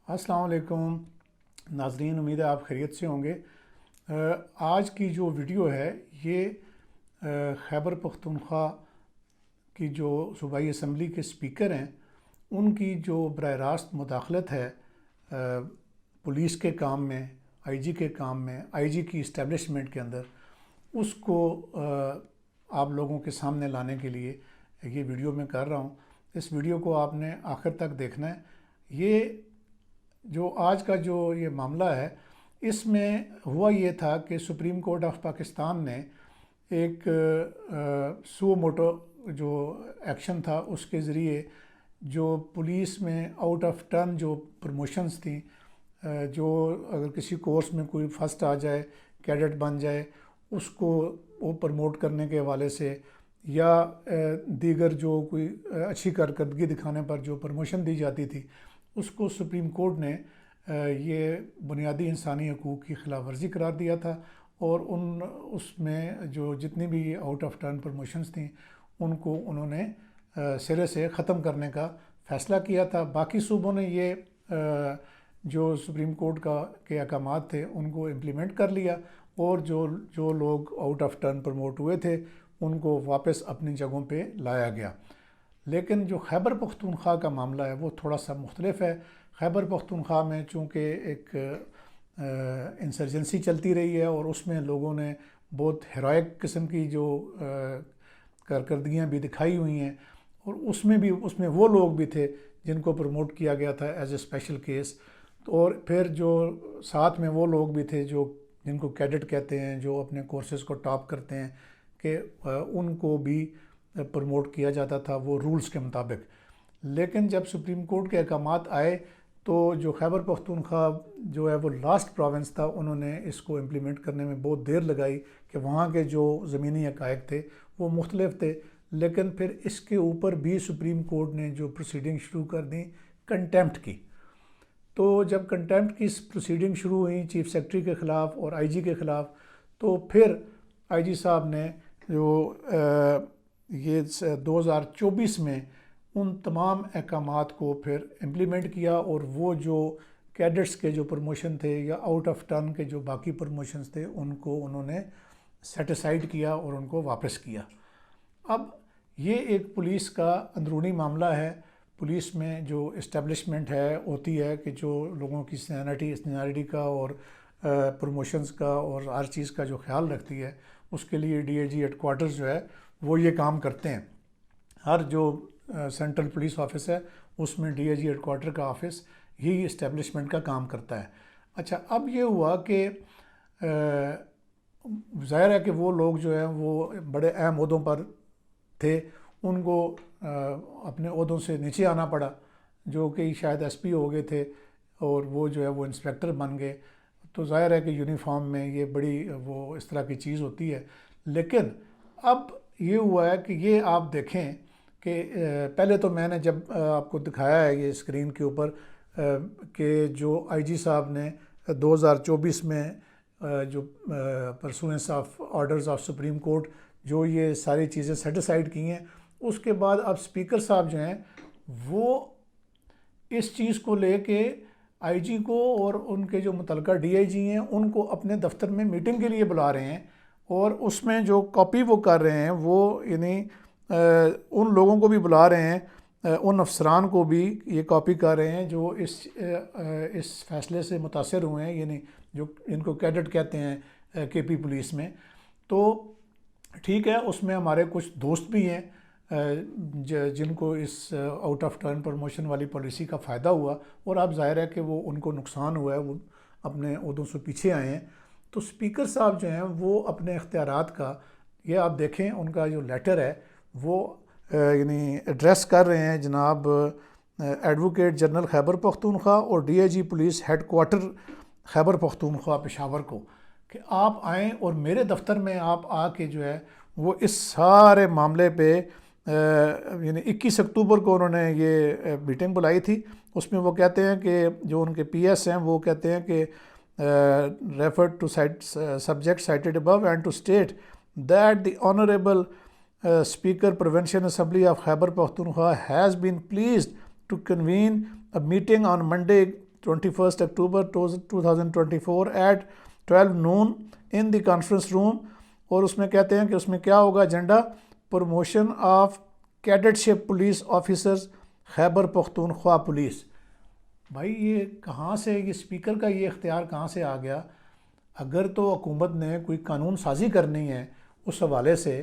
السلام علیکم ناظرین، امید ہے آپ خیریت سے ہوں گے۔ آج کی جو ویڈیو ہے یہ خیبر پختونخوا کی جو صوبائی اسمبلی کے سپیکر ہیں ان کی جو براہ راست مداخلت ہے پولیس کے کام میں، آئی جی کے کام میں، آئی جی کی اسٹیبلشمنٹ کے اندر، اس کو آپ لوگوں کے سامنے لانے کے لیے یہ ویڈیو میں کر رہا ہوں۔ اس ویڈیو کو آپ نے آخر تک دیکھنا ہے۔ یہ جو آج کا جو یہ معاملہ ہے، اس میں ہوا یہ تھا کہ سپریم کورٹ آف پاکستان نے ایک سو موٹو جو ایکشن تھا اس کے ذریعے جو پولیس میں آؤٹ آف ٹرن جو پروموشنز تھیں، جو اگر کسی کورس میں کوئی فرسٹ آ جائے، کیڈٹ بن جائے، اس کو وہ پروموٹ کرنے کے حوالے سے، یا دیگر جو کوئی اچھی کارکردگی دکھانے پر جو پروموشن دی جاتی تھی، اس کو سپریم کورٹ نے یہ بنیادی انسانی حقوق کی خلاف ورزی قرار دیا تھا، اور اس میں جو جتنی بھی آؤٹ آف ٹرن پروموشنز تھیں ان کو انہوں نے سرے سے ختم کرنے کا فیصلہ کیا تھا۔ باقی صوبوں نے یہ جو سپریم کورٹ کے احکامات تھے ان کو امپلیمنٹ کر لیا، اور جو لوگ آؤٹ آف ٹرن پروموٹ ہوئے تھے ان کو واپس اپنی جگہوں پہ لایا گیا۔ لیکن جو خیبر پختونخوا کا معاملہ ہے وہ تھوڑا سا مختلف ہے۔ خیبر پختونخوا میں چونکہ ایک انسرجنسی چلتی رہی ہے، اور اس میں لوگوں نے بہت ہیروئک قسم کی جو کارکردگیاں بھی دکھائی ہوئی ہیں، اور اس میں وہ لوگ بھی تھے جن کو پروموٹ کیا گیا تھا ایز اے اسپیشل کیس، اور پھر جو ساتھ میں وہ لوگ بھی تھے جن کو کیڈٹ کہتے ہیں، جو اپنے کورسز کو ٹاپ کرتے ہیں، کہ ان کو بھی پروموٹ کیا جاتا تھا وہ رولز کے مطابق۔ لیکن جب سپریم کورٹ کے احکامات آئے تو جو خیبر پختونخوا جو ہے وہ لاسٹ پروونس تھا، انہوں نے اس کو امپلیمنٹ کرنے میں بہت دیر لگائی، کہ وہاں کے جو زمینی حقائق تھے وہ مختلف تھے۔ لیکن پھر اس کے اوپر بھی سپریم کورٹ نے جو پروسیڈنگ شروع کر دی، کنٹیمپٹ کی۔ تو جب کنٹیمپٹ کی پروسیڈنگ شروع ہوئی چیف سیکرٹری کے خلاف اور آئی جی کے خلاف، تو پھر آئی جی صاحب نے جو یہ 2024 میں ان تمام احکامات کو پھر امپلیمنٹ کیا، اور وہ جو کیڈٹس کے جو پروموشن تھے یا آؤٹ آف ٹرن کے جو باقی پروموشنز تھے ان کو انہوں نے سیٹ اسائیڈ کیا اور ان کو واپس کیا۔ اب یہ ایک پولیس کا اندرونی معاملہ ہے۔ پولیس میں جو اسٹیبلشمنٹ ہوتی ہے کہ جو لوگوں کی سینیارٹی کا اور پروموشنز کا اور ہر چیز کا جو خیال رکھتی ہے، اس کے لیے D A G headquarters جو ہے وہ یہ کام کرتے ہیں۔ ہر جو سینٹرل پولیس آفس ہے اس میں D A G headquarter کا آفس یہی اسٹیبلشمنٹ کا کام کرتا ہے۔ اچھا، اب یہ ہوا کہ ظاہر ہے کہ وہ لوگ جو ہیں وہ بڑے اہم عہدوں پر تھے، ان کو اپنے عہدوں سے نیچے آنا پڑا، جو کہ شاید ایس پی ہو گئے تھے، اور وہ جو ہے وہ انسپیکٹر بن گئے۔ تو ظاہر ہے کہ یونیفارم میں یہ بڑی وہ اس طرح کی چیز ہوتی ہے۔ لیکن اب یہ ہوا ہے کہ یہ آپ دیکھیں کہ پہلے تو میں نے جب آپ کو دکھایا ہے یہ اسکرین کے اوپر کہ جو آئی جی صاحب نے 2024 میں جو pursuance of orders of supreme court جو یہ ساری چیزیں سیٹ اسائیڈ کی ہیں، اس کے بعد اب اسپیکر صاحب جو ہیں وہ اس چیز کو لے کے آئی جی کو اور ان کے جو متعلقہ ڈی آئی جی ہیں ان کو اپنے دفتر میں میٹنگ کے لیے بلا رہے ہیں، اور اس میں جو کاپی وہ کر رہے ہیں وہ یعنی ان لوگوں کو بھی بلا رہے ہیں، ان افسران کو بھی یہ کاپی کر رہے ہیں جو اس فیصلے سے متاثر ہوئے ہیں، یعنی جو ان کو کیڈٹ کہتے ہیں کے پی پولیس میں۔ تو ٹھیک ہے، اس میں ہمارے کچھ دوست بھی ہیں جن کو اس آؤٹ آف ٹرن پروموشن والی پالیسی کا فائدہ ہوا، اور اب ظاہر ہے کہ وہ ان کو نقصان ہوا ہے، وہ اپنے عہدوں سے پیچھے آئے ہیں۔ تو اسپیکر صاحب جو ہیں وہ اپنے اختیارات کا، یہ آپ دیکھیں ان کا جو لیٹر ہے وہ یعنی ایڈریس کر رہے ہیں جناب ایڈوکیٹ جنرل خیبر پختونخوا اور D A G police headquarters Khyber Pakhtunkhwa Peshawar کو، کہ آپ آئیں اور میرے دفتر میں آپ آ کے جو ہے وہ اس سارے معاملے پہ یعنی 21 اکتوبر کو انہوں نے یہ میٹنگ بلائی تھی۔ اس میں وہ کہتے ہیں کہ جو ان کے پی ایس ہیں وہ کہتے ہیں کہ refer to subject cited above and to state that the honourable speaker provincial assembly of Khyber Pakhtunkhwa has been pleased to convene a meeting on Monday 21 October 2024 at 12 noon in the conference room. اور اس میں کہتے ہیں کہ اس میں کیا ہوگا agenda, promotion of cadetship police officers Khyber Pakhtunkhwa police. بھائی یہ کہاں سے، یہ اسپیکر کا یہ اختیار کہاں سے آ گیا؟ اگر تو حکومت نے کوئی قانون سازی کرنی ہے اس حوالے سے،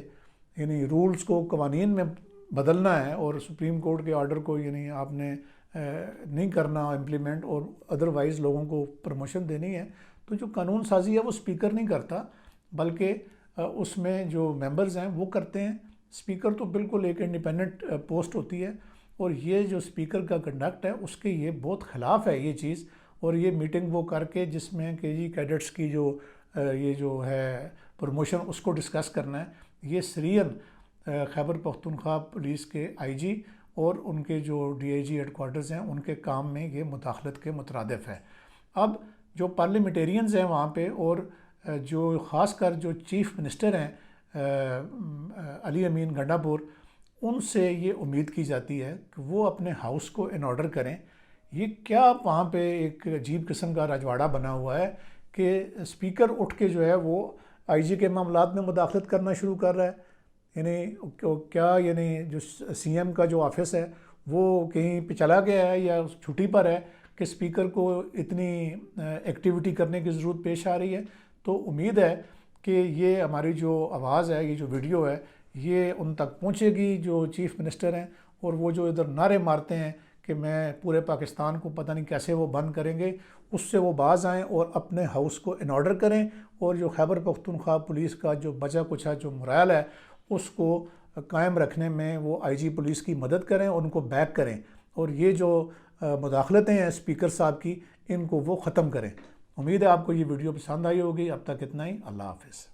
یعنی رولز کو قوانین میں بدلنا ہے اور سپریم کورٹ کے آرڈر کو یعنی آپ نے نہیں کرنا امپلیمنٹ، اور ادروائز لوگوں کو پروموشن دینی ہے، تو جو قانون سازی ہے وہ اسپیکر نہیں کرتا، بلکہ اس میں جو ممبرز ہیں وہ کرتے ہیں. اسپیکر تو بالکل ایک انڈیپینڈنٹ پوسٹ ہوتی ہے، اور یہ جو اسپیکر کا کنڈکٹ ہے اس کے یہ بہت خلاف ہے یہ چیز. اور یہ میٹنگ وہ کر کے جس میں کہ جی کیڈٹس کی جو یہ جو ہے پروموشن اس کو ڈسکس کرنا ہے، یہ سرین خیبر پختونخوا پولیس کے آئی جی اور ان کے جو D I G headquarters ہیں ان کے کام میں یہ مداخلت کے مترادف ہے. اب جو پارلیمنٹیرینز ہیں وہاں پہ، اور جو خاص کر جو چیف منسٹر ہیں علی امین گنڈا پور، ان سے یہ امید کی جاتی ہے کہ وہ اپنے ہاؤس کو ان آرڈر کریں. یہ کیا وہاں پہ ایک عجیب قسم کا رجواڑہ بنا ہوا ہے کہ اسپیکر اٹھ کے جو ہے وہ آئی جی کے معاملات میں مداخلت کرنا شروع کر رہا ہے. یعنی کیا یعنی جو سی ایم کا جو آفس ہے وہ کہیں پہ چلا گیا ہے یا چھٹی پر ہے کہ اسپیکر کو اتنی ایکٹیویٹی کرنے کی ضرورت پیش آ رہی ہے؟ تو امید ہے کہ یہ ہماری جو آواز ہے، یہ جو ویڈیو ہے، یہ ان تک پہنچے گی جو چیف منسٹر ہیں، اور وہ جو ادھر نعرے مارتے ہیں کہ میں پورے پاکستان کو پتہ نہیں کیسے وہ بند کریں گے، اس سے وہ باز آئیں اور اپنے ہاؤس کو ان آرڈر کریں، اور جو خیبر پختونخوا پولیس کا جو بچا کچھا جو مرائل ہے اس کو قائم رکھنے میں وہ آئی جی پولیس کی مدد کریں اور ان کو بیک کریں، اور یہ جو مداخلتیں ہیں اسپیکر صاحب کی ان کو وہ ختم کریں. امید ہے آپ کو یہ ویڈیو پسند آئی ہوگی. اب تک اتنا ہی. اللہ حافظ.